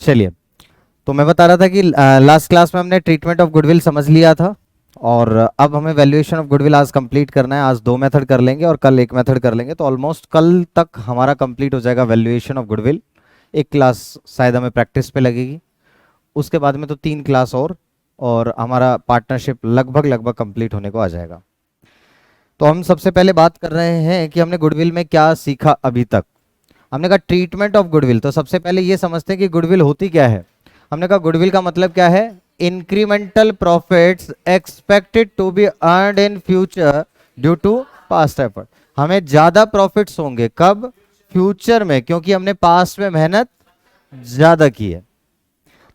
चलिए, तो मैं बता रहा था कि लास्ट क्लास में हमने ट्रीटमेंट ऑफ गुडविल समझ लिया था और अब हमें वैल्यूएशन ऑफ गुडविल आज कंप्लीट करना है। आज 2 मेथड कर लेंगे और कल 1 मेथड कर लेंगे, तो ऑलमोस्ट कल तक हमारा कंप्लीट हो जाएगा वैल्यूएशन ऑफ गुडविल। एक क्लास शायद हमें प्रैक्टिस पे लगेगी, उसके बाद में तो 3 क्लास और हमारा पार्टनरशिप लगभग लगभग कंप्लीट होने को आ जाएगा। तो हम सबसे पहले बात कर रहे हैं कि हमने गुडविल में क्या सीखा अभी तक। हमने कहा ट्रीटमेंट ऑफ गुडविल, तो सबसे पहले ये समझते हैं कि गुडविल होती क्या है। हमने कहा गुडविल का मतलब क्या है, incremental profits expected to be earned in future due to past effort. हमें ज्यादा प्रॉफिट्स होंगे कब, फ्यूचर में, क्योंकि हमने पास्ट में मेहनत ज्यादा की है।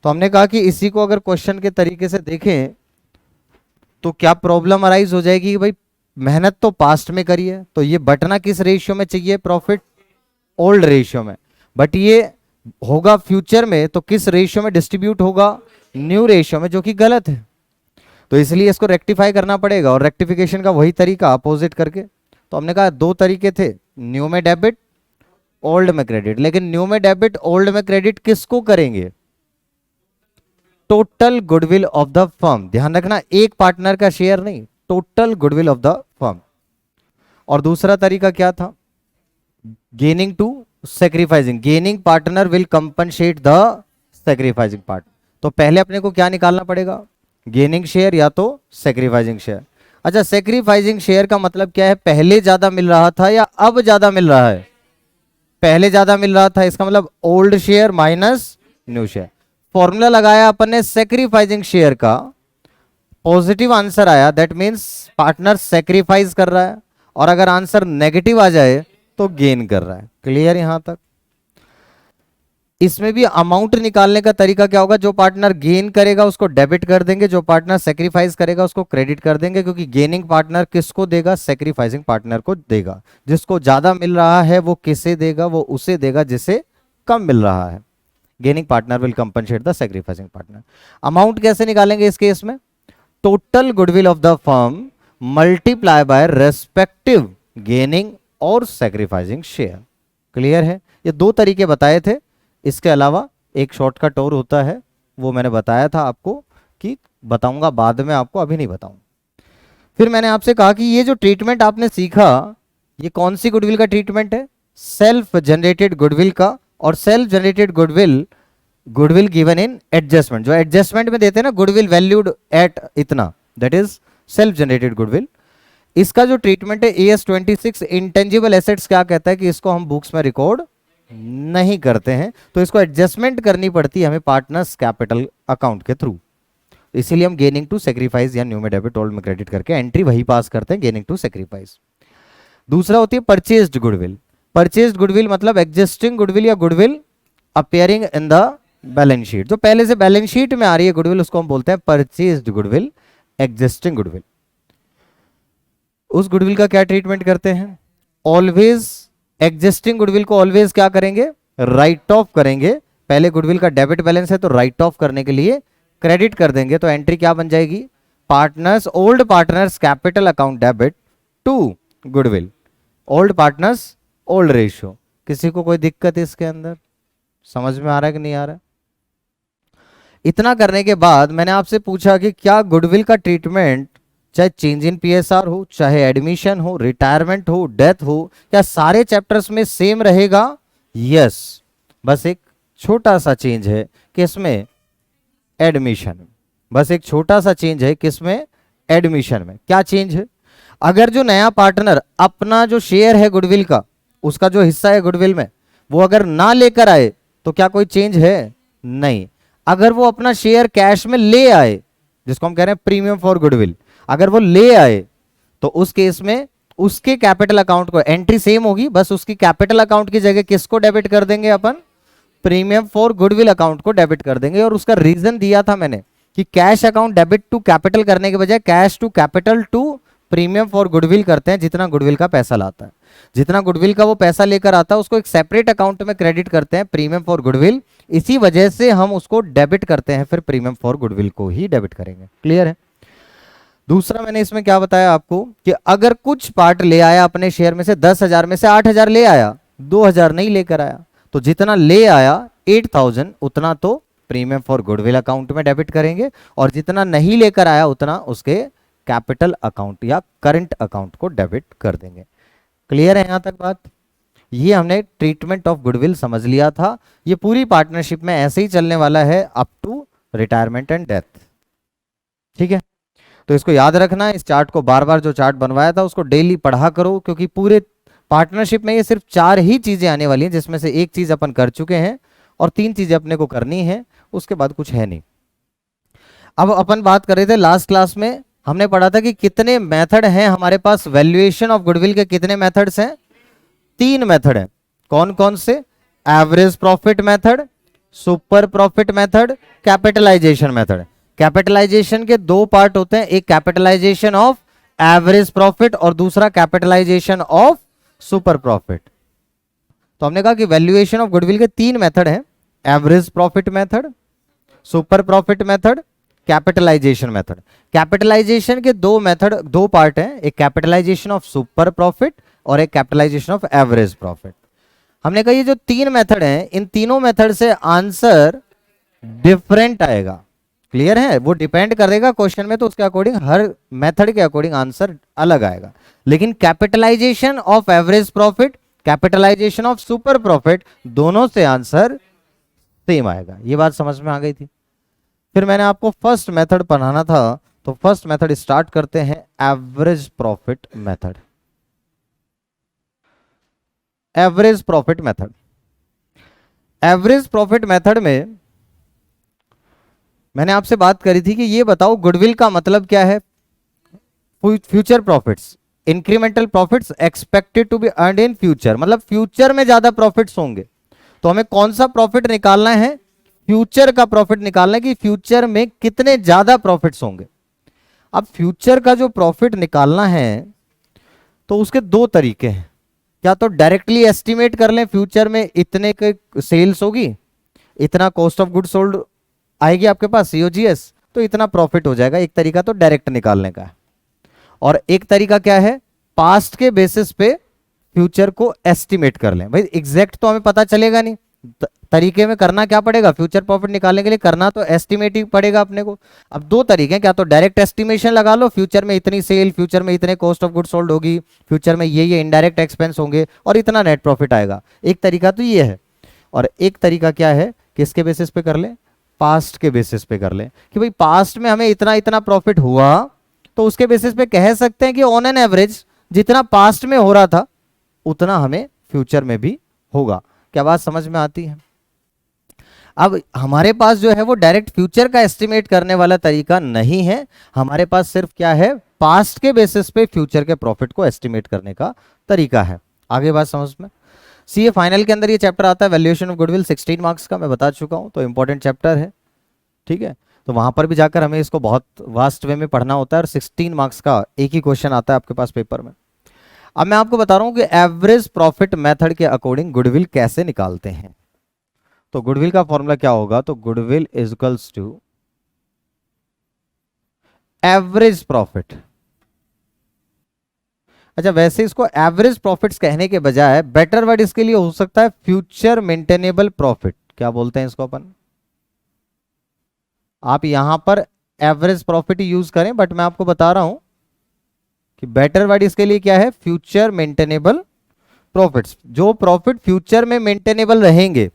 तो हमने कहा कि इसी को अगर क्वेश्चन के तरीके से देखें तो क्या प्रॉब्लम अराइज हो जाएगी कि भाई मेहनत तो पास्ट में करी है, तो ये बटना किस रेशियो में चाहिए, प्रॉफिट ओल्ड रेशियो में, बट ये होगा फ्यूचर में तो किस रेशियो में डिस्ट्रीब्यूट होगा, न्यू रेशियो में, जो कि गलत है। तो इसलिए इसको रेक्टिफाई करना पड़ेगा और रेक्टिफिकेशन का वही तरीका अपोजिट करके। तो हमने कहा 2 तरीके थे, न्यू में डेबिट, ओल्ड में क्रेडिट। लेकिन न्यू में डेबिट, ओल्ड में क्रेडिट किसको करेंगे, total goodwill of the firm. ध्यान रखना, एक पार्टनर का शेयर नहीं, total goodwill of the firm. और दूसरा तरीका क्या था, gaining to sacrificing, gaining partner will compensate the sacrificing part. तो पहले अपने को क्या निकालना पड़ेगा, गेनिंग शेयर या तो सेक्रीफाइसिंग शेयर। अच्छा, सेक्रीफाइसिंग शेयर का मतलब क्या है, पहले ज्यादा मिल रहा था या अब ज्यादा मिल रहा है, पहले ज्यादा मिल रहा था, इसका मतलब old share minus new share. Formula लगाया अपन ने सेक्रीफाइसिंग शेयर का, पॉजिटिव आंसर आया, दैट मीन्स पार्टनर सेक्रीफाइस कर रहा है, और अगर आंसर नेगेटिव आ जाए तो गेन कर रहा है। क्लियर यहां तक। इसमें भी अमाउंट निकालने का तरीका क्या होगा, जो पार्टनर गेन करेगा उसको डेबिट कर देंगे, जो पार्टनर सेक्रीफाइस करेगा उसको क्रेडिट कर देंगे, क्योंकि गेनिंग पार्टनर किसको देगा, सेक्रीफाइसिंग पार्टनर को देगा। जिसको ज्यादा मिल रहा है वो किसे देगा, वो उसे देगा जिसे कम मिल रहा है। Gaining partner will compensate the sacrificing partner. Amount कैसे निकालेंगे इस केस में, total goodwill of the firm multiply by respective gaining और सेक्रीफाइसिंग शेयर। क्लियर है। ये 2 तरीके बताए थे, इसके अलावा एक शॉर्टकट और होता है, वो मैंने बताया था आपको कि बताऊंगा बाद में, आपको अभी नहीं बताऊं। फिर मैंने आपसे कहा कि ये जो ट्रीटमेंट आपने सीखा, ये कौन सी गुडविल का ट्रीटमेंट है, सेल्फ जनरेटेड गुडविल का। और self generated goodwill, goodwill given in adjustment, जो एडजस्टमेंट में देते हैं ना, गुडविल वैल्यूड एट इतना, that is self generated goodwill. इसका जो ट्रीटमेंट है AS26 इंटेंजिबल एसेट्स क्या कहता है कि इसको हम बुक्स में रिकॉर्ड नहीं करते हैं, तो इसको एडजस्टमेंट करनी पड़ती है हमें पार्टनर्स कैपिटल अकाउंट के थ्रू। इसीलिए हम गेनिंग टू सेक्रीफाइस या न्यू में डेबिट, ओल्ड में क्रेडिट करके एंट्री वही पास करते हैं, गेनिंग टू सेक्रीफाइस। दूसरा होती है परचेज्ड गुडविल। परचेज्ड गुडविल मतलब एग्जिस्टिंग गुडविल या goodwill appearing in the balance sheet, जो पहले से बैलेंस शीट में आ रही है गुडविल, उसको हम बोलते हैं परचेज्ड गुडविल, एग्जिस्टिंग गुडविल। उस गुडविल का क्या ट्रीटमेंट करते हैं, ऑलवेज एग्जिस्टिंग गुडविल को ऑलवेज क्या करेंगे, राइट ऑफ करेंगे। पहले गुडविल का डेबिट बैलेंस है तो राइट ऑफ करने के लिए क्रेडिट कर देंगे, तो एंट्री क्या बन जाएगी, partners, old partners capital account debit to goodwill, old partners old ratio. किसी को कोई दिक्कत है इसके अंदर, समझ में आ रहा है कि नहीं आ रहा है। इतना करने के बाद मैंने आपसे पूछा कि क्या गुडविल का ट्रीटमेंट चाहे चेंज इन PSR हो, चाहे एडमिशन हो, रिटायरमेंट हो, डेथ हो, क्या सारे चैप्टर्स में सेम रहेगा। यस, बस एक छोटा सा चेंज है किसमें, एडमिशन में। बस एक छोटा सा चेंज है किसमें, एडमिशन में। क्या चेंज है, अगर जो नया पार्टनर अपना जो शेयर है गुडविल का, उसका जो हिस्सा है गुडविल में, वो अगर ना लेकर आए तो क्या कोई चेंज है, नहीं। अगर वो अपना शेयर कैश में ले आए, जिसको हम कह रहे हैं प्रीमियम फॉर गुडविल, अगर वो ले आए तो उस केस में उसके कैपिटल अकाउंट को एंट्री सेम होगी, बस उसकी कैपिटल अकाउंट की जगह किसको डेबिट कर देंगे अपन, प्रीमियम फॉर गुडविल अकाउंट को डेबिट कर देंगे। और उसका रीजन दिया था मैंने कि cash account debit to capital करने के बजाय cash to capital to premium for goodwill करते हैं। जितना गुडविल का पैसा लाता है, जितना गुडविल का वो पैसा लेकर आता है, उसको एक सेपरेट अकाउंट में क्रेडिट करते हैं, प्रीमियम फॉर गुडविल। इसी वजह से हम उसको डेबिट करते हैं, फिर प्रीमियम फॉर गुडविल को ही डेबिट करेंगे। क्लियर है। दूसरा मैंने इसमें क्या बताया आपको कि अगर कुछ पार्ट ले आया अपने शेयर में से, 10,000 में से 8,000 ले आया, 2,000 नहीं लेकर आया, तो जितना ले आया 8,000 उतना तो प्रीमियम फॉर गुडविल अकाउंट में डेबिट करेंगे, और जितना नहीं लेकर आया उतना उसके कैपिटल अकाउंट या करंट अकाउंट को डेबिट कर देंगे। क्लियर है यहां तक बात? ये हमने ट्रीटमेंट ऑफ गुडविल समझ लिया था। ये पूरी पार्टनरशिप में ऐसे ही चलने वाला है up to retirement and death. ठीक है, तो इसको याद रखना है। इस चार्ट को बार बार, जो चार्ट बनवाया था उसको डेली पढ़ा करो, क्योंकि पूरे पार्टनरशिप में ये सिर्फ 4 ही चीजें आने वाली हैं, जिसमें से एक चीज अपन कर चुके हैं और 3 चीजें अपने को करनी है, उसके बाद कुछ है नहीं। अब अपन बात कर रहे थे लास्ट क्लास में, हमने पढ़ा था कि कितने मेथड हैं हमारे पास वैल्यूएशन ऑफ गुडविल के। कितने मेथड्स हैं? 3 मेथड हैं। कौन कौन से? Average profit method, super profit method, capitalisation method. Capitalisation के 2 पार्ट होते हैं, एक कैपिटलाइजेशन ऑफ एवरेज प्रॉफिट और दूसरा कैपिटलाइजेशन ऑफ सुपर प्रॉफिट। तो हमने कहा कि वैल्यूएशन ऑफ गुडविल के 3 मेथड हैं, average profit method, super profit method, capitalisation method. Capitalisation के 2 मेथड, 2 पार्ट हैं, एक कैपिटलाइजेशन ऑफ सुपर प्रॉफिट और एक कैपिटलाइजेशन ऑफ एवरेज प्रॉफिट। हमने कहा ये जो 3 मेथड हैं, इन तीनों मेथड से आंसर डिफरेंट आएगा। क्लियर है? वो डिपेंड करेगा क्वेश्चन में, तो उसके अकॉर्डिंग, हर मेथड के अकॉर्डिंग आंसर अलग आएगा। लेकिन capitalisation of average profit, capitalisation of super profit, दोनों से आंसर सेम आएगा। ये बात समझ में आ गई थी? फिर मैंने आपको फर्स्ट मेथड पढ़ाना था, तो फर्स्ट मेथड स्टार्ट करते हैं, average profit method. Average profit method, average profit method में मैंने आपसे बात करी थी कि ये बताओ गुडविल का मतलब क्या है? Future profits, incremental profits expected to be earned in future, मतलब फ्यूचर में ज्यादा प्रॉफिट्स होंगे। तो हमें कौन सा प्रॉफिट निकालना है? फ्यूचर का प्रॉफिट निकालना है कि फ्यूचर में कितने ज्यादा प्रॉफिट्स होंगे। अब फ्यूचर का जो प्रॉफिट निकालना है तो उसके 2 तरीके हैं। क्या तो डायरेक्टली एस्टिमेट कर लें, फ्यूचर में इतने के सेल्स होगी, इतना कॉस्ट ऑफ गुड सोल्ड आएगी आपके पास सीओजीएस, तो इतना प्रॉफिट हो जाएगा। एक तरीका तो डायरेक्ट निकालने का है, और एक तरीका क्या है? पास्ट के बेसिस पे फ्यूचर को एस्टिमेट कर लें। भाई एग्जैक्ट तो हमें पता चलेगा नहीं, तरीके में करना क्या पड़ेगा? फ्यूचर प्रॉफिट निकालने के लिए करना तो एस्टिमेट ही पड़ेगा अपने को। अब 2 तरीके हैं, क्या तो डायरेक्ट एस्टिमेशन लगा लो, फ्यूचर में इतनी सेल, फ्यूचर में इतने कॉस्ट ऑफ गुड सोल्ड होगी, फ्यूचर में ये इनडायरेक्ट एक्सपेंस होंगे और इतना नेट प्रॉफिट आएगा। एक तरीका तो ये है, और एक तरीका क्या है? किसके बेसिस पे कर ले? पास्ट के बेसिस पे कर ले, कि भाई पास्ट में हमें इतना इतना प्रॉफिट हुआ, तो उसके बेसिस पे कह सकते हैं कि ऑन एन एवरेज जितना पास्ट में हो रहा था उतना हमें फ्यूचर में भी होगा। क्या बात समझ में आती है? अब हमारे पास जो है वो डायरेक्ट फ्यूचर का एस्टिमेट करने वाला तरीका नहीं है, हमारे पास सिर्फ क्या है? पास्ट के बेसिस पे फ्यूचर के प्रॉफिट को एस्टिमेट करने का तरीका है। आगे बात समझ में? सीए फाइनल के अंदर ये चैप्टर आता है, वैल्यूएशन ऑफ गुडविल, 16 मार्क्स का, मैं बता चुका हूं, तो इंपॉर्टेंट चैप्टर है। ठीक है, तो वहां पर भी जाकर हमें इसको बहुत वास्ट वे में पढ़ना होता है, और 16 मार्क्स का एक ही क्वेश्चन आता है आपके पास पेपर में। अब मैं आपको बता रहा हूं कि एवरेज प्रॉफिट मेथड के अकॉर्डिंग गुडविल कैसे निकालते हैं। तो गुडविल का फॉर्मूला क्या होगा? तो goodwill is equals to average profit. अच्छा, वैसे इसको एवरेज प्रॉफिट्स कहने के बजाय बेटर वर्ड इसके लिए हो सकता है फ्यूचर मेंटेनेबल प्रॉफिट। क्या बोलते हैं इसको अपन? आप यहां पर एवरेज प्रॉफिट यूज करें, बट मैं आपको बता रहा हूं कि बेटर वर्ड इसके लिए क्या है? Future maintainable profits. जो प्रॉफिट फ्यूचर में मेंटेनेबल रहेंगे,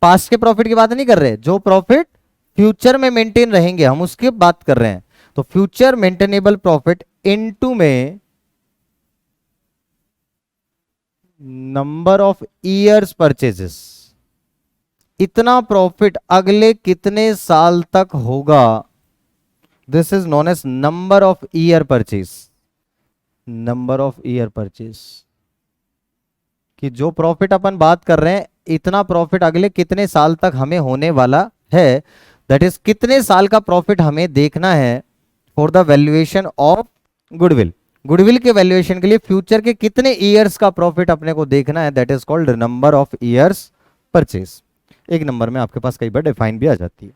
पास्ट के प्रॉफिट की बात नहीं कर रहे, जो प्रॉफिट फ्यूचर में मेंटेन रहेंगे हम उसकी बात कर रहे हैं। तो फ्यूचर मेंटेनेबल प्रॉफिट इनटू में नंबर ऑफ ईयर्स परचेजेस, इतना प्रॉफिट अगले कितने साल तक होगा, this is known as number of year purchase. Number of year purchase, कि जो प्रॉफिट अपन बात कर रहे हैं, इतना प्रॉफिट अगले कितने साल तक हमें होने वाला है, दैट इज कितने साल का प्रॉफिट हमें देखना है for the valuation of goodwill. Goodwill के वैल्यूएशन के लिए फ्यूचर के कितने ईयर्स का प्रॉफिट अपने को देखना है, that is called number of years purchase. एक नंबर में आपके पास कई बार डिफाइन भी आ जाती है।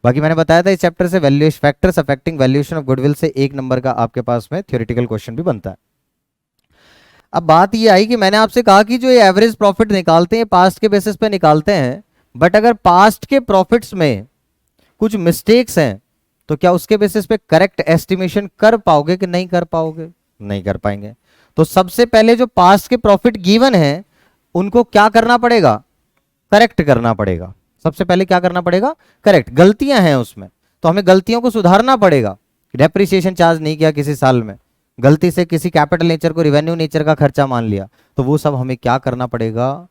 बाकी मैंने बताया था इस चैप्टर से valuation factors affecting valuation of goodwill से 1 नंबर का आपके पास में थ्योरेटिकल क्वेश्चन भी बनता है। अब बात ये आई कि मैंने आपसे कहा कि जो ये एवरेज प्रॉफिट निकालते हैं पास्ट के बेसिस पे निकालते हैं, बट अगर पास्ट के प्रॉफिट्स में कुछ मिस्टेक्स हैं तो क्या उसके बेसिस पे करेक्ट एस्टिमेशन कर पाओगे कि नहीं कर पाओगे? नहीं कर पाएंगे। तो सबसे पहले जो पास्ट के प्रॉफिट गिवन है उनको क्या करना पड़ेगा? करेक्ट करना पड़ेगा। सबसे पहले क्या करना पड़ेगा? करेक्ट। गलतियां हैं उसमें तो हमें गलतियों को सुधारना पड़ेगा। डेप्रिसिएशन चार्ज नहीं किया किसी साल में, गलती से किसी कैपिटल नेचर को रिवेन्यू नेचर का खर्चा मान लिया, तो वो सब हमें क्या करना पड़ेगा?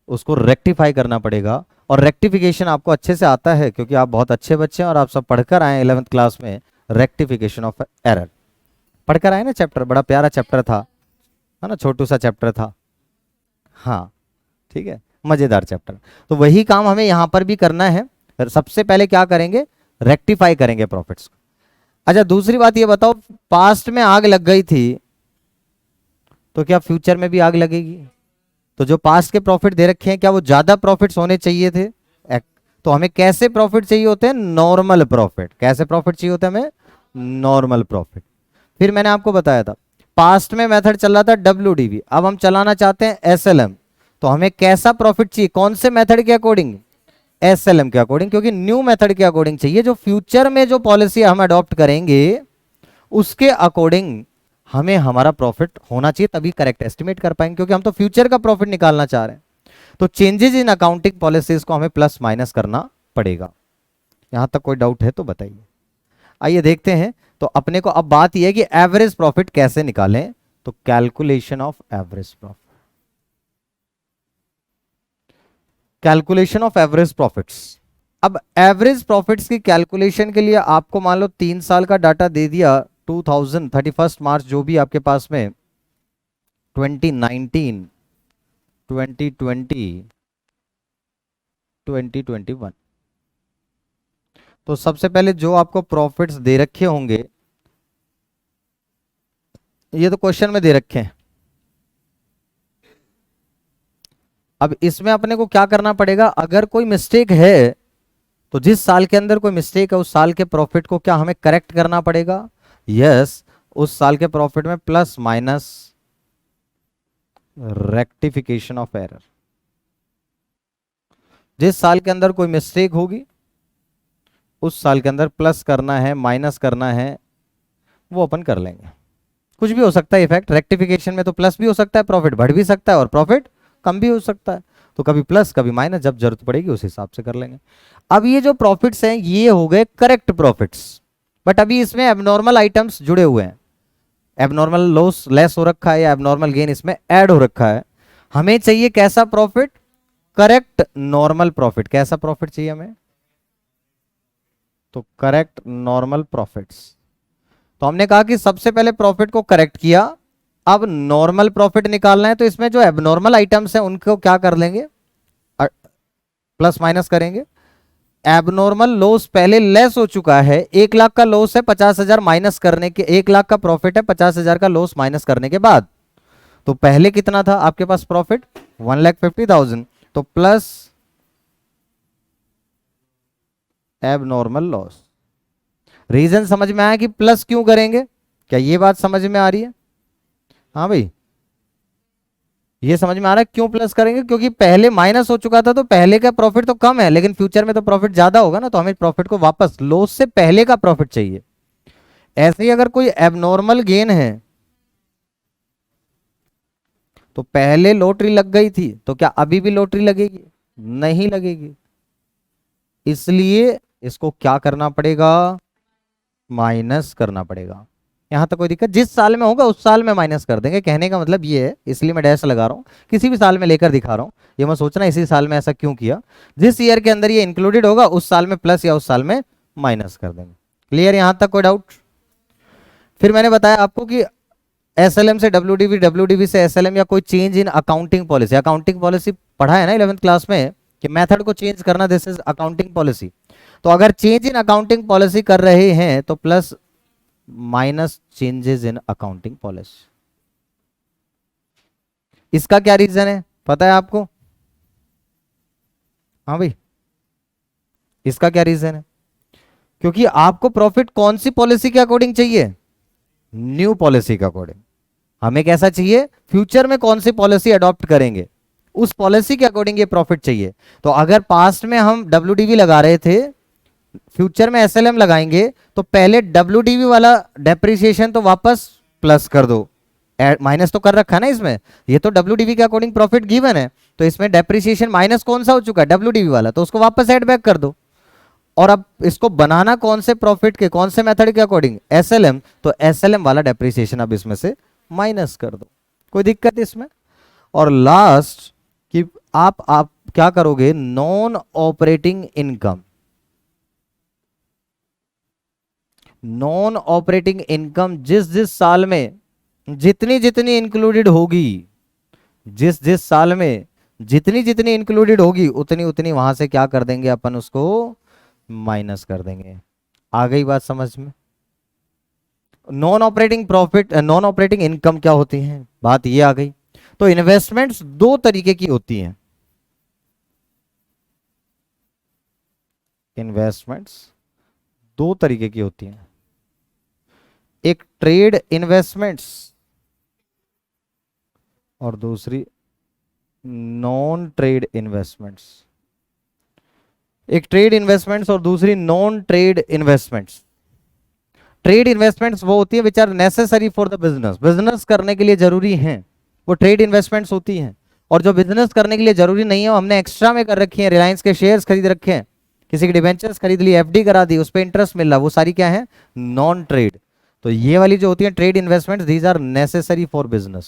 उसको रेक्टिफाई करना पड़ेगा। और रेक्टिफिकेशन आपको अच्छे से आता है क्योंकि आप बहुत अच्छे बच्चे हैं और आप सब पढ़कर आए 11th क्लास में रेक्टिफिकेशन ऑफ एरर पढ़कर आए ना। चैप्टर बड़ा प्यारा चैप्टर था, है ना, छोटू सा चैप्टर था। हाँ ठीक है, मजेदार चैप्टर। तो वही काम हमें यहां पर भी करना है। सबसे पहले क्या करेंगे? रेक्टिफाई करेंगे प्रॉफिट्स को। अच्छा दूसरी बात ये बताओ, पास्ट में आग लग गई थी तो क्या फ्यूचर में भी आग लगेगी? तो जो पास्ट के प्रॉफिट दे रखे हैं क्या वो ज्यादा प्रॉफिट्स होने चाहिए थे? तो हमें कैसे प्रॉफिट चाहिए होते हैं? Normal profit. कैसे प्रॉफिट चाहिए होते हैं हमें? Normal profit. फिर मैंने आपको बताया था पास्ट में मेथड चल रहा था WDV, अब हम चलाना चाहते हैं SLM, तो हमें कैसा प्रॉफिट चाहिए? कौन से मेथड के अकॉर्डिंग? SLM के अकॉर्डिंग, क्योंकि न्यू मेथड के अकॉर्डिंग चाहिए। जो फ्यूचर में जो पॉलिसी हम अडॉप्ट करेंगे उसके अकॉर्डिंग हमें हमारा प्रॉफिट होना चाहिए, तभी करेक्ट एस्टिमेट कर पाएंगे, क्योंकि हम तो फ्यूचर का प्रॉफिट निकालना चाह रहे हैं। तो चेंजेस इन अकाउंटिंग पॉलिसीज को हमें प्लस माइनस करना पड़ेगा। यहां तक कोई डाउट है तो बताइए। आइए देखते हैं। तो अपने को अब बात यह है कि एवरेज प्रॉफिट कैसे निकालें। तो calculation of average profit, calculation of average profits. अब एवरेज प्रॉफिट्स की कैलकुलेशन के लिए आपको मान लो 3 साल का डाटा दे दिया, 31 मार्च जो भी आपके पास में 2019, 2020, 2021। तो सबसे पहले जो आपको प्रॉफिट्स दे रखे होंगे, ये तो क्वेश्चन में दे रखे हैं। अब इसमें अपने को क्या करना पड़ेगा? अगर कोई मिस्टेक है तो जिस साल के अंदर कोई मिस्टेक है उस साल के प्रॉफिट को क्या हमें करेक्ट करना पड़ेगा? यस, उस साल के प्रॉफिट में plus minus rectification of error. जिस साल के अंदर कोई मिस्टेक होगी उस साल के अंदर प्लस करना है, माइनस करना है, वो अपन कर लेंगे। कुछ भी हो सकता है इफेक्ट। रेक्टिफिकेशन में तो प्लस भी हो सकता है, प्रॉफिट बढ़ भी सकता है और प्रॉफिट कम भी हो सकता है। तो कभी प्लस कभी माइनस, जब जरूरत पड़ेगी उस हिसाब से कर लेंगे। अब ये जो प्रॉफिट्स हैं ये हो गए करेक्ट प्रॉफिट्स, बट अभी इसमें एबनॉर्मल आइटम्स जुड़े हुए हैं। एबनॉर्मल लॉस लेस हो रखा है या एबनॉर्मल गेन इसमें ऐड हो रखा है। हमें चाहिए कैसा प्रॉफिट? Correct normal profit. कैसा प्रॉफिट चाहिए हमें? तो करेक्ट नॉर्मल प्रॉफिट्स। तो हमने कहा कि सबसे पहले प्रॉफिट को करेक्ट किया, अब नॉर्मल प्रॉफिट निकालना है। तो इसमें जो एबनॉर्मल आइटम्स हैं उनको क्या कर लेंगे? प्लस माइनस करेंगे। एबनॉर्मल लॉस पहले लेस हो चुका है, 1 लाख का लॉस है, 50,000 माइनस करने के, 1 लाख का प्रॉफिट है, 50,000 का लॉस माइनस करने के बाद। तो पहले कितना था आपके पास प्रॉफिट? 1,50,000। तो प्लस एबनॉर्मल लॉस। रीजन समझ में आया कि प्लस क्यों करेंगे? क्या ये बात समझ में आ रही है? हाँ भाई, ये समझ में आ रहा है क्यों प्लस करेंगे? क्योंकि पहले माइनस हो चुका था तो पहले का प्रॉफिट तो कम है, लेकिन फ्यूचर में तो प्रॉफिट ज्यादा होगा ना, तो हमें प्रॉफिट को वापस लॉस से पहले का प्रॉफिट चाहिए। ऐसे ही अगर कोई एबनॉर्मल गेन है तो पहले लॉटरी लग गई थी तो क्या अभी भी लॉटरी लगेगी? नहीं लगेगी। इसलिए इसको क्या करना पड़ेगा? माइनस करना पड़ेगा। यहां तक कोई दिक्कत? जिस साल में होगा उस साल में माइनस कर देंगे, कहने का मतलब ये है, इसलिए मैं डैश लगा रहा हूं, किसी भी साल में लेकर दिखा रहा हूं। ये मैं सोचना इसी साल में ऐसा क्यों किया। जिस ईयर के अंदर ये इंक्लूडेड होगा उस साल में प्लस या उस साल में माइनस कर देंगे। क्लियर? यहां तक कोई डाउट? फिर मैंने बताया आपको कि SLM से WDV, WDV से SLM, या कोई change in accounting policy. Accounting policy पढ़ा है ना 11th क्लास में कि मेथड को चेंज करना, दिस इज अकाउंटिंग पॉलिसी। तो अगर चेंज इन अकाउंटिंग पॉलिसी कर रहे हैं तो plus minus changes in accounting policy. इसका क्या रीजन है पता है आपको? हाँ भाई, इसका क्या रीजन है? क्योंकि आपको प्रॉफिट कौन सी पॉलिसी के अकॉर्डिंग चाहिए? न्यू पॉलिसी के अकॉर्डिंग। हमें कैसा चाहिए, फ्यूचर में कौन सी पॉलिसी अडॉप्ट करेंगे उस पॉलिसी के अकॉर्डिंग ये प्रॉफिट चाहिए। तो अगर पास्ट में हम WDV लगा रहे थे, फ्यूचर में SLM लगाएंगे, तो पहले WDV वाला डेप्रिसिएशन तो वापस प्लस कर दो, माइनस तो कर रखा है ना इसमें, ये तो WDV के अकॉर्डिंग प्रॉफिट गिवन है, तो इसमें डेप्रिसिएशन माइनस कौन सा हो चुका है, WDV वाला, तो उसको वापस ऐड बैक कर दो। और अब इसको बनाना कौन से प्रॉफिट के, कौन से मेथड के अकॉर्डिंग, SLM, तो SLM वाला डेप्रिसिएशन अब इसमें से माइनस कर दो, कोई दिक्कत इसमें। और लास्ट कि आप क्या करोगे, non operating income, non operating income जिस जिस साल में जितनी जितनी इंक्लूडेड होगी, जिस जिस साल में जितनी जितनी इंक्लूडेड होगी उतनी उतनी वहां से क्या कर देंगे अपन, उसको माइनस कर देंगे। आ गई बात समझ में। Non operating profit, non operating income क्या होती है, बात ये आ गई। तो इन्वेस्टमेंट्स दो तरीके की होती हैं, इन्वेस्टमेंट्स दो तरीके की होती हैं, एक ट्रेड इन्वेस्टमेंट्स और दूसरी नॉन ट्रेड इन्वेस्टमेंट्स। एक ट्रेड इन्वेस्टमेंट्स और दूसरी non trade investments. Trade investments वो होती है which are necessary for the business, business करने के लिए जरूरी हैं, वो ट्रेड इन्वेस्टमेंट्स होती हैं। और जो बिजनेस करने के लिए जरूरी नहीं है, वो हमने एक्स्ट्रा में कर रखी है, रिलायंस के शेयर्स खरीद रखे हैं, किसी की डिबेंचर्स खरीद ली, FD करा दी, उस पर इंटरेस्ट मिल रहा, वो सारी क्या है, नॉन ट्रेड। तो ये वाली जो होती है trade investments, these are necessary for business,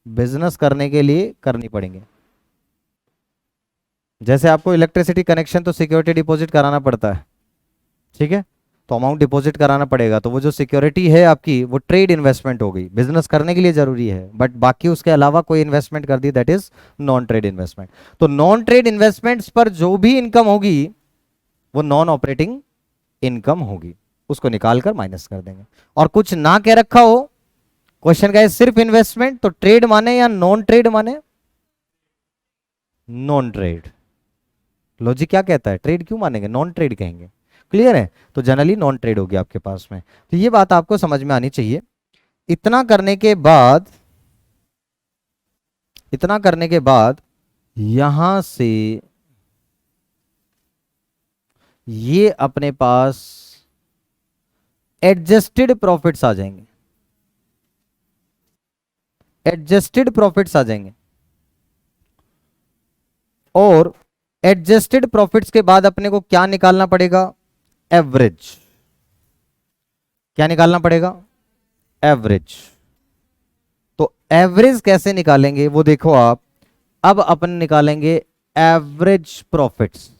business करने के लिए करनी पड़ेंगे। जैसे आपको इलेक्ट्रिसिटी कनेक्शन तो सिक्योरिटी डिपॉजिट कराना पड़ता है, ठीक है, तो अमाउंट डिपॉजिट कराना पड़ेगा, तो वो जो सिक्योरिटी है आपकी वो ट्रेड इन्वेस्टमेंट हो गई, बिजनेस करने के लिए जरूरी है, बट बाकी उसके अलावा कोई इन्वेस्टमेंट कर दी, that is non trade investment. तो नॉन ट्रेड इन्वेस्टमेंट्स पर जो भी इनकम होगी वो नॉन ऑपरेटिंग इनकम होगी, उसको निकाल कर माइनस कर देंगे। और कुछ ना कह रखा हो, क्वेश्चन का है सिर्फ इन्वेस्टमेंट, तो ट्रेड माने या नॉन ट्रेड माने, नॉन ट्रेड। लॉजिक क्या कहता है, ट्रेड क्यों मानेंगे, नॉन ट्रेड कहेंगे, क्लियर है। तो जनरली नॉन ट्रेड होगी आपके पास में, तो ये बात आपको समझ में आनी चाहिए। इतना करने के बाद, इतना करने के बाद यहां से ये अपने पास एडजस्टेड प्रॉफिट्स आ जाएंगे, एडजस्टेड प्रॉफिट्स आ जाएंगे। और एडजस्टेड प्रॉफिट्स के बाद अपने को क्या निकालना पड़ेगा, एवरेज। क्या निकालना पड़ेगा, एवरेज। तो एवरेज कैसे निकालेंगे वो देखो आप, अब अपन निकालेंगे एवरेज प्रॉफिट्स।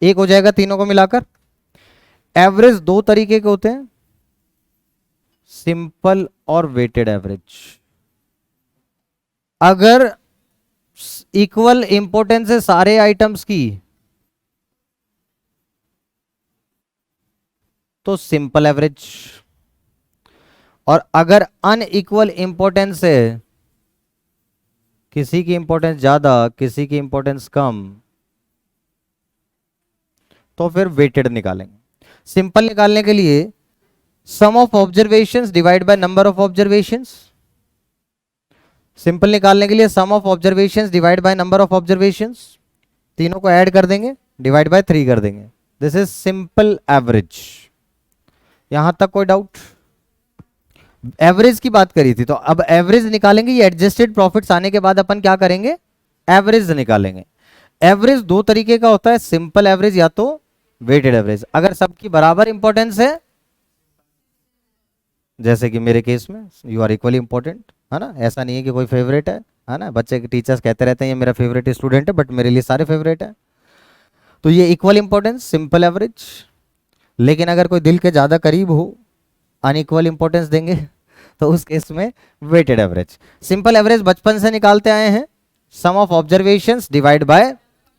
एक हो जाएगा तीनों को मिलाकर। एवरेज दो तरीके के होते हैं, सिंपल और वेटेड एवरेज। अगर इक्वल इंपॉर्टेंस है सारे आइटम्स की तो सिंपल एवरेज, और अगर अनइक्वल इंपॉर्टेंस है, किसी की इंपॉर्टेंस ज्यादा किसी की इंपॉर्टेंस कम, तो फिर वेटेड निकालेंगे। सिंपल निकालने के लिए sum of observations divide by number of observations, simple निकालने के लिए sum of observations divide by number of observations, तीनों को ऐड कर देंगे, डिवाइड बाय 3 कर देंगे, दिस इज सिंपल एवरेज। यहां तक कोई डाउट। एवरेज की बात करी थी, तो अब एवरेज निकालेंगे, ये एडजस्टेड प्रॉफिट्स आने के बाद अपन क्या करेंगे, एवरेज निकालेंगे। एवरेज दो तरीके का होता है, सिंपल एवरेज या तो वेटेड एवरेज। अगर सबकी बराबर इंपॉर्टेंस है, जैसे कि मेरे केस में यू आर इक्वली इंपॉर्टेंट, है ना, ऐसा नहीं है कि कोई फेवरेट है ना, बच्चे के टीचर्स कहते रहते हैं ये मेरा फेवरेट स्टूडेंट है, बट मेरे लिए सारे फेवरेट है, तो ये इक्वल इंपॉर्टेंस सिंपल एवरेज। लेकिन अगर कोई दिल के ज्यादा करीब हो, अनइक्वल इंपॉर्टेंस देंगे, तो उस केस में वेटेड एवरेज। सिंपल एवरेज बचपन से निकालते आए हैं, sum of observations divide by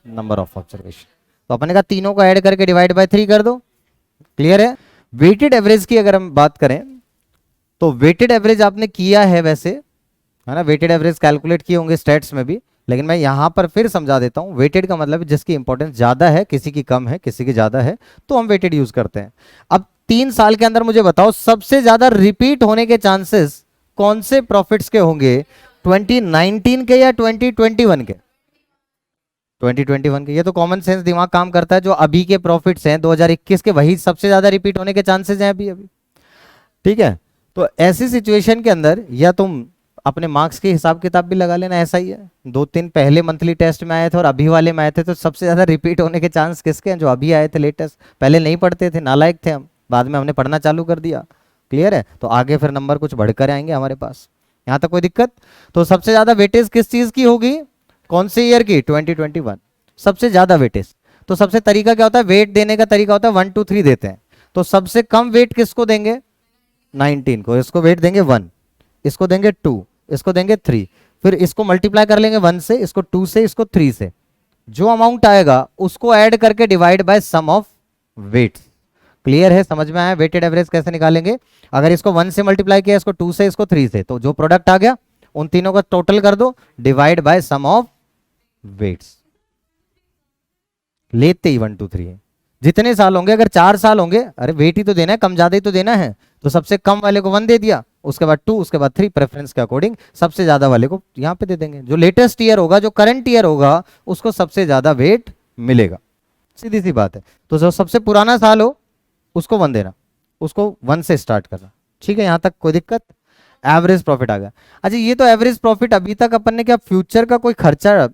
number of observation, तो अपने का तीनों को ऐड करके डिवाइड बाय 3 कर दो, क्लियर है। वेटेड एवरेज की अगर हम बात करें, तो वेटेड एवरेज आपने किया है वैसे, है ना, वेटेड एवरेज कैलकुलेट किए होंगे स्टेट्स में भी, लेकिन मैं यहां पर फिर समझा देता हूं। वेटेड का मतलब जिसकी इंपॉर्टेंस ज्यादा है, किसी की कम है, किसी की ज्यादा है, तो हम वेटेड यूज करते हैं। अब 3 साल के अंदर मुझे बताओ सबसे ज्यादा रिपीट होने के चांसेस कौन से प्रॉफिट्स के होंगे, 2019 के या 2021 के? 2021 के। ये तो कॉमन सेंस दिमाग काम करता है, जो अभी के प्रॉफिट्स हैं 2021 के वही सबसे ज्यादा रिपीट होने के चांसेस हैं अभी अभी। ठीक है, तो ऐसी सिचुएशन के अंदर या तुम अपने मार्क्स के हिसाब किताब भी लगा लेना, ऐसा ही है। 2-3 पहले मंथली टेस्ट में आए थे और अभी वाले में आए थे, तो सबसे ज्यादा रिपीट होने के चांस किसके हैं? जो अभी आए थे लेटेस्ट। पहले नहीं पढ़ते थे, नालायक थे हम, बाद में हमने पढ़ना चालू कर दिया। क्लियर है? तो आगे फिर नंबर कुछ बढ़कर आएंगे हमारे पास। यहाँ तक कोई दिक्कत? तो सबसे ज्यादा वेटेज किस चीज की होगी, कौन से ईयर की? 2021 सबसे ज्यादा वेटेज। तो सबसे तरीका क्या होता है, वेट देने का तरीका होता है 1 2 3 देते हैं। तो सबसे कम वेट किसको देंगे? 19 को। इसको वेट देंगे 1, इसको देंगे 2, इसको देंगे 3, फिर इसको मल्टीप्लाई कर लेंगे 1 से, इसको 2 से, इसको 3 से। जो अमाउंट आएगा उसको ऐड करके divide by sum of weights. Clear है? समझ में आया वेटेड एवरेज कैसे निकालेंगे? अगर इसको 1 से मल्टीप्लाई किया, इसको 2 से, इसको 3 से, तो जो प्रोडक्ट आ गया उन तीनों का टोटल कर दो, divide by sum of weights. लेते ही 1 2 3 है। जितने साल होंगे, अगर 4 साल होंगे, अरे वेट ही तो देना है, कम ज्यादा ही तो देना है, तो सबसे कम वाले को 1 दे दिया, उसके बाद 2, उसके बाद 3, प्रेफरेंस के अकॉर्डिंग सबसे ज्यादा वाले को यहां पे दे देंगे। जो लेटेस्ट ईयर होगा, जो करंट ईयर होगा, उसको सबसे ज्यादा वेट मिलेगा। सीधी सी बात है। तो जो सबसे पुराना साल हो उसको 1 देना, उसको 1 से स्टार्ट करना। ठीक है, यहां तक कोई दिक्कत? एवरेज प्रॉफिट आ गया। अच्छा, ये तो एवरेज प्रॉफिट। अभी तक अपन ने क्या फ्यूचर का कोई खर्चा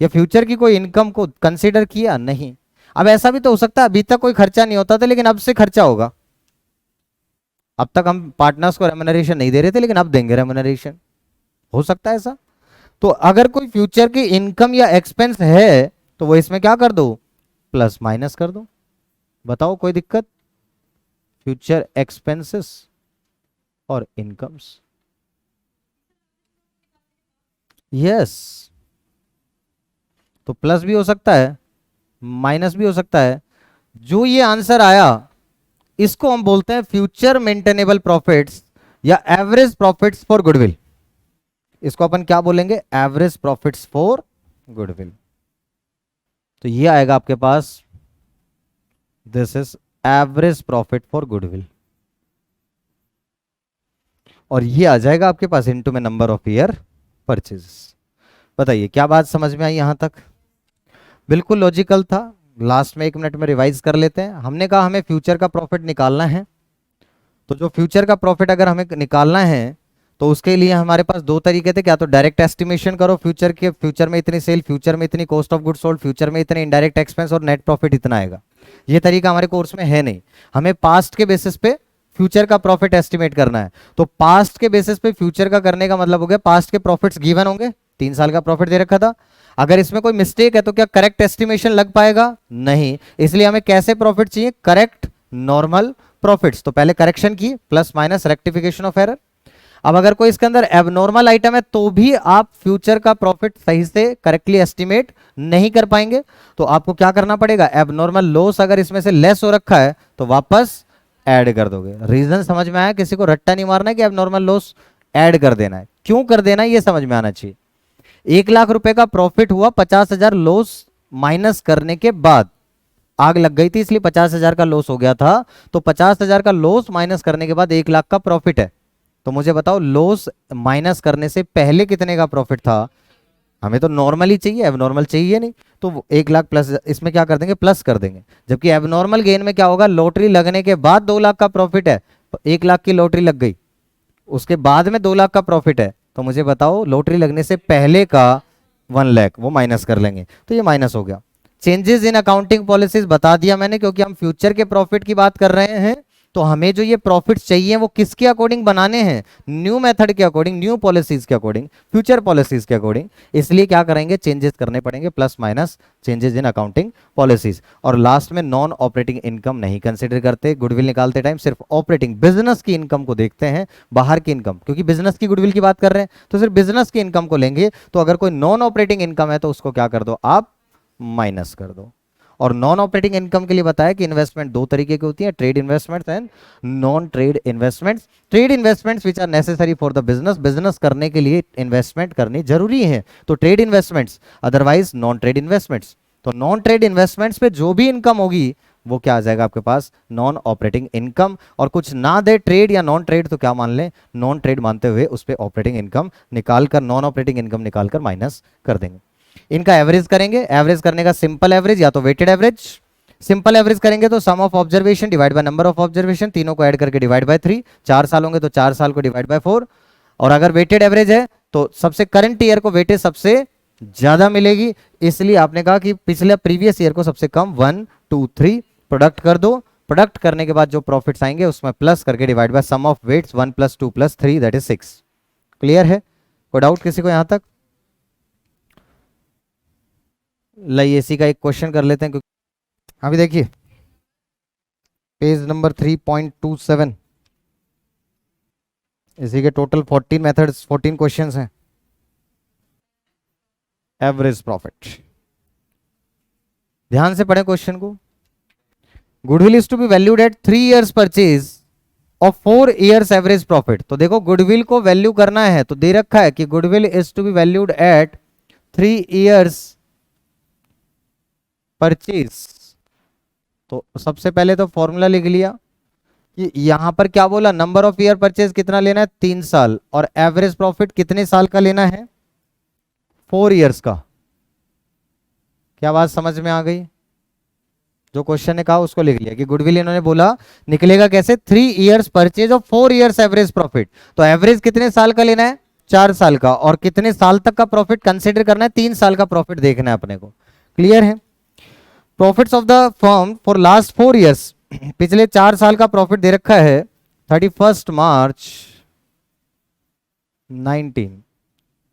या फ्यूचर की कोई इनकम को कंसीडर किया? नहीं। अब ऐसा भी तो हो सकता है अभी तक कोई खर्चा नहीं होता था, लेकिन अब से खर्चा होगा। अब तक हम पार्टनर्स को रेम्युनरेशन नहीं दे रहे थे, लेकिन अब देंगे रेम्युनरेशन। हो सकता है ऐसा। तो अगर कोई फ्यूचर की इनकम या एक्सपेंस है तो वो इसमें क्या कर दो, प्लस माइनस कर दो। बताओ कोई दिक्कत? फ्यूचर एक्सपेंसेस और इनकम्स। यस, तो प्लस भी हो सकता है, माइनस भी हो सकता है। जो ये आंसर आया इसको हम बोलते हैं फ्यूचर मेंटेनेबल प्रॉफिट्स या एवरेज प्रॉफिट्स फॉर गुडविल। इसको अपन क्या बोलेंगे? Average profits for goodwill. तो ये आएगा आपके पास, this is average profit for goodwill, और ये आ जाएगा आपके पास इनटू में नंबर ऑफ ईयर परचेजेस। बताइए क्या बात समझ में आई यहां तक? बिल्कुल लॉजिकल था। लास्ट में 1 मिनट में रिवाइज कर लेते हैं। हमने कहा हमें फ्यूचर का प्रॉफिट निकालना है, तो जो फ्यूचर का प्रॉफिट अगर हमें निकालना है तो उसके लिए हमारे पास 2 तरीके थे। क्या तो डायरेक्ट एस्टिमेशन करो फ्यूचर के, फ्यूचर में इतनी सेल, फ्यूचर में इतनी cost of goods sold, future में इतने इनडायरेक्ट एक्सपेंस और नेट प्रॉफिट इतना आएगा। ये तरीका हमारे कोर्स में है नहीं। हमें पास्ट के बेसिस पे फ्यूचर का प्रॉफिट एस्टिमेट करना है। तो पास्ट के बेसिस पे फ्यूचर का करने का मतलब हो गया, पास्ट के प्रॉफिट्स गिवन होंगे, 3 साल का प्रॉफिट दे रखा था। अगर इसमें कोई मिस्टेक है तो क्या करेक्ट एस्टिमेशन लग पाएगा? नहीं। इसलिए हमें कैसे प्रॉफिट चाहिए? Correct normal profits. तो पहले करेक्शन की, plus minus rectification of error. अब अगर कोई इसके अंदर एबनॉर्मल आइटम है तो भी आप फ्यूचर का प्रॉफिट सही से करेक्टली एस्टिमेट नहीं कर पाएंगे, तो आपको क्या करना पड़ेगा? एबनॉर्मल लॉस अगर इसमें से लेस हो रखा है तो वापस ऐड कर दोगे। रीजन समझ में आया? किसी को रट्टा नहीं मारना है कि एबनॉर्मल लॉस ऐड कर देना है। क्यों कर देना है ये समझ में आना चाहिए। 1 लाख रुपए का प्रॉफिट हुआ, 50,000 लॉस माइनस करने के बाद आग लग गई थी इसलिए 50,000 का लॉस हो गया था। तो 50,000 का लॉस माइनस करने के बाद 1 लाख का प्रॉफिट है। तो मुझे बताओ लॉस माइनस करने से पहले कितने का प्रॉफिट था? हमें तो नॉर्मल ही चाहिए, एबनॉर्मल चाहिए नहीं। तो 1 लाख प्लस इसमें क्या कर देंगे? प्लस कर देंगे। जबकि एबनॉर्मल गेन में क्या होगा? लॉटरी लगने के बाद 2 लाख का प्रॉफिट है, 1 लाख की लॉटरी लग गई, उसके बाद में 2 लाख का प्रॉफिट है। तो मुझे बताओ लॉटरी लगने से पहले का 1 लाख वो माइनस कर लेंगे, तो ये माइनस हो गया। चेंजेस इन अकाउंटिंग पॉलिसीज बता दिया मैंने, क्योंकि हम फ्यूचर के प्रॉफिट की बात कर रहे हैं। तो हमें जो ये प्रॉफिट चाहिए वो किसके अकॉर्डिंग बनाने हैं? न्यू मेथड के अकॉर्डिंग, न्यू पॉलिसीज के अकॉर्डिंग, फ्यूचर पॉलिसीज के अकॉर्डिंग। इसलिए क्या करेंगे? चेंजेस करने पड़ेंगे, plus minus changes in accounting policies. और लास्ट में नॉन ऑपरेटिंग इनकम नहीं कंसिडर करते गुडविल निकालते टाइम, सिर्फ ऑपरेटिंग बिजनेस की इनकम को देखते हैं, बाहर की इनकम, क्योंकि बिजनेस की गुडविल की बात कर रहे हैं तो सिर्फ बिजनेस की इनकम को लेंगे। तो अगर कोई नॉन ऑपरेटिंग इनकम है तो उसको क्या कर दो? आप माइनस कर दो। और नॉन ऑपरेटिंग इनकम के लिए बताया कि इन्वेस्टमेंट 2 तरीके की होती है, trade investments and non trade investments. Trade investments which are necessary for the business, business करने के लिए इन्वेस्टमेंट करनी जरूरी है, तो trade investments, otherwise non trade investments. तो नॉन ट्रेड इन्वेस्टमेंट्स पे जो भी इनकम होगी वो क्या आ जाएगा आपके पास, नॉन ऑपरेटिंग इनकम। और कुछ ना दे ट्रेड या नॉन ट्रेड तो क्या मान लें, नॉन ट्रेड मानते हुए उस पर ऑपरेटिंग इनकम निकाल कर, नॉन ऑपरेटिंग इनकम निकाल कर माइनस कर देंगे। इनका एवरेज करेंगे, एवरेज करने का सिंपल एवरेज या तो वेटेड एवरेज। सिंपल एवरेज करेंगे तो sum of observation divide by number of observation, तीनों को ऐड करके डिवाइड बाय 3, 4 साल होंगे तो 4 साल को डिवाइड बाय 4। और अगर वेटेड एवरेज है तो सबसे करंट ईयर को वेटेज सबसे ज्यादा मिलेगी, इसलिए आपने कहा कि पिछले प्रीवियस ईयर को सबसे कम 1 2 3 प्रोडक्ट कर दो। प्रोडक्ट करने के बाद जो प्रॉफिट्स आएंगे उसमें प्लस करके divide by sum of weights 1 + 2 + 3 that is 6। Clear है? कोई डाउट किसी को यहां तक? लाइए इसी का एक क्वेश्चन कर लेते हैं, क्योंकि अभी देखिए पेज नंबर 3.27, इसी के टोटल 14 मेथड्स, 14 क्वेश्चंस हैं। एवरेज प्रॉफिट, ध्यान से पढ़ें क्वेश्चन को। Goodwill is to be valued at 3 years purchase of 4 years average profit. तो देखो गुडविल को वैल्यू करना है तो दे रखा है कि goodwill is to be valued at 3 years purchase. तो सबसे पहले तो फॉर्मूला लिख लिया कि यहां पर क्या बोला, नंबर ऑफ ईयर परचेज कितना लेना है, 3 साल, और एवरेज प्रॉफिट कितने साल का लेना है, 4 years का। क्या बात समझ में आ गई? जो क्वेश्चन ने कहा उसको लिख लिया कि गुडविल इन्होंने बोला निकलेगा कैसे, 3 years purchase of 4 years average profit. तो एवरेज कितने साल का लेना है, 4 साल का, और कितने साल तक का प्रॉफिट कंसिडर करना है, 3 साल का प्रॉफिट देखना है अपने को। क्लियर है? Profits of the firm for last 4 years, पिछले 4 साल का प्रॉफिट दे रखा है 31 March 19,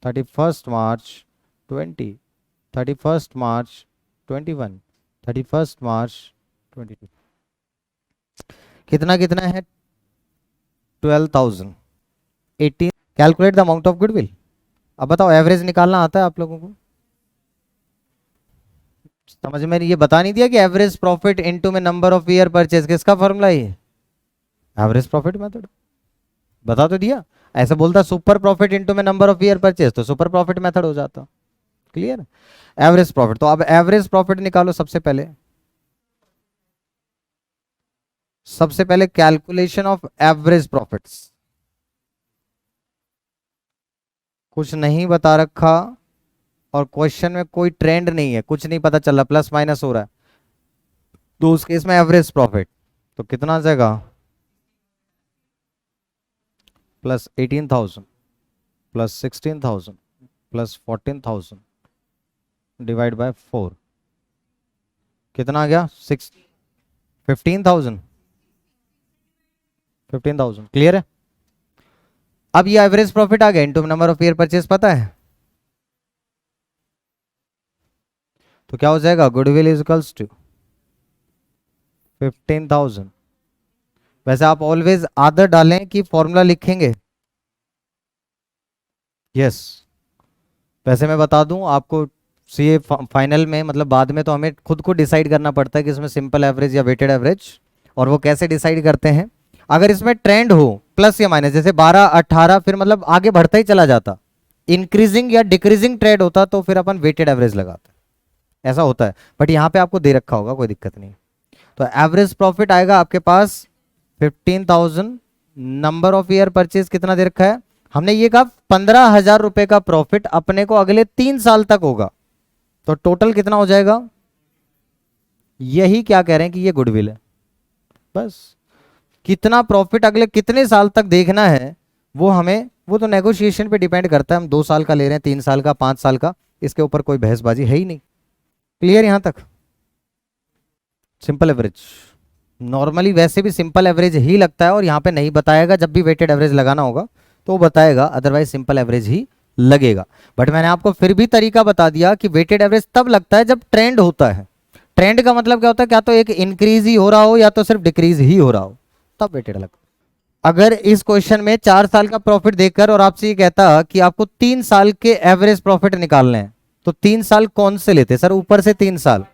31 March 20, 31 March 21, 31 March 22। कितना कितना है, 12,000, 18। Calculate the amount of goodwill. अब बताओ एवरेज निकालना आता है आप लोगों को? समझ में ये बता नहीं दिया कि एवरेज प्रॉफिट इनटू में नंबर ऑफ ईयर परचेज, किसका फॉर्मूला है ये, एवरेज प्रॉफिट मेथड। बता तो दिया। ऐसा बोलता सुपर प्रॉफिट इनटू में नंबर ऑफ ईयर परचेज तो सुपर प्रॉफिट मेथड हो जाता। क्लियर? एवरेज प्रॉफिट, तो अब एवरेज प्रॉफिट निकालो सबसे पहले। सबसे पहले कैलकुलेशन ऑफ एवरेज प्रॉफिट्स, कुछ नहीं बता रखा और क्वेश्चन में कोई ट्रेंड नहीं है, कुछ नहीं पता चल रहा, प्लस माइनस हो रहा है, तो उस केस में एवरेज प्रॉफिट तो कितना आ जाएगा, +18,000 +16,000 +14,000 डिवाइड बाय 4, कितना आ गया, 15,000। क्लियर है? अब ये एवरेज प्रॉफिट आ गया into number of year purchase, पता है तो क्या हो जाएगा, गुडविल इज इक्वल्स टू 15,000। वैसे आप ऑलवेज आदर डालें कि फॉर्मूला लिखेंगे। यस, वैसे मैं बता दूं आपको, सीए फाइनल में मतलब बाद में तो हमें खुद को डिसाइड करना पड़ता है कि इसमें सिंपल एवरेज या वेटेड एवरेज, और वो कैसे डिसाइड करते हैं, अगर इसमें ट्रेंड हो प्लस या माइनस, जैसे 12 18 फिर मतलब आगे बढ़ता ही चला जाता, इंक्रीजिंग या डिक्रीजिंग ट्रेंड होता तो फिर अपन वेटेड एवरेज लगाते, ऐसा होता है। बट यहाँ पे आपको दे रखा होगा, कोई दिक्कत नहीं। तो एवरेज प्रॉफिट आएगा आपके पास 15,000, नंबर ऑफ ईयर परचेज कितना दे रखा है, हमने ये कहा 15,000 रुपए का प्रॉफिट अपने को अगले 3 साल तक होगा, तो टोटल कितना हो जाएगा, यही क्या कह रहे हैं कि ये गुडविल है। बस कितना प्रॉफिट अगले कितने साल तक देखना है वो हमें, वो तो नेगोशिएशन पे डिपेंड करता है, हम 2 साल का ले रहे हैं, 3 साल का, 5 साल का, इसके ऊपर कोई बहसबाजी है ही नहीं। क्लियर यहां तक? सिंपल एवरेज नॉर्मली वैसे भी सिंपल एवरेज ही लगता है, और यहां पे नहीं बताएगा, जब भी वेटेड एवरेज लगाना होगा तो वो बताएगा, अदरवाइज सिंपल एवरेज ही लगेगा। बट मैंने आपको फिर भी तरीका बता दिया कि वेटेड एवरेज तब लगता है जब ट्रेंड होता है। ट्रेंड का मतलब क्या होता है, क्या तो एक इंक्रीज ही हो रहा हो या तो सिर्फ डिक्रीज ही हो रहा हो, तब वेटेड लगता है। अगर इस क्वेश्चन में 4 साल का प्रॉफिट देखकर और आपसे ये कहता कि आपको 3 साल के एवरेज प्रॉफिट निकालने हैं, तो 3 साल कौन से लेते सर, ऊपर से 3 साल,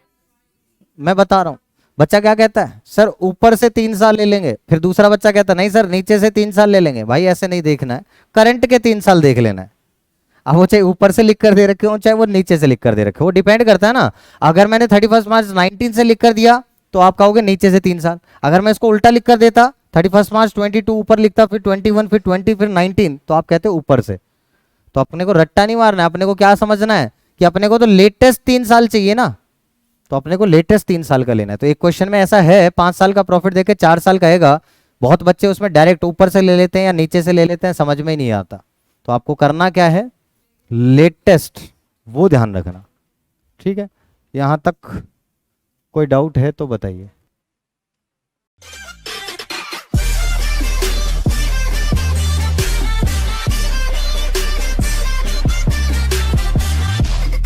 मैं बता रहा हूं। बच्चा क्या कहता है, सर ऊपर से 3 साल ले लेंगे, फिर दूसरा बच्चा कहता है नहीं सर नीचे से 3 साल ले लेंगे। भाई ऐसे नहीं देखना है, करंट के 3 साल देख लेना है। अब वो चाहे ऊपर से लिख कर दे रखे हो चाहे वो नीचे से लिख कर दे रखे हो, वो डिपेंड करता है ना। अगर मैंने 31 मार्च 19 से लिख कर दिया तो आप कहोगे नीचे से 3 साल। अगर मैं इसको उल्टा लिख कर देता 31 मार्च 22 ऊपर लिखता, फिर 21, फिर 20, फिर 19, तो आप कहते ऊपर से। तो अपने को रट्टा नहीं मारना है, अपने को क्या समझना है कि अपने को तो लेटेस्ट 3 साल चाहिए ना, तो अपने को लेटेस्ट 3 साल का लेना है। तो एक क्वेश्चन में ऐसा है 5 साल का प्रॉफिट देके 4 साल कहेगा, बहुत बच्चे उसमें डायरेक्ट ऊपर से ले लेते हैं या नीचे से ले लेते हैं, समझ में ही नहीं आता। तो आपको करना क्या है, लेटेस्ट, वो ध्यान रखना। ठीक है, यहां तक कोई डाउट है तो बताइए।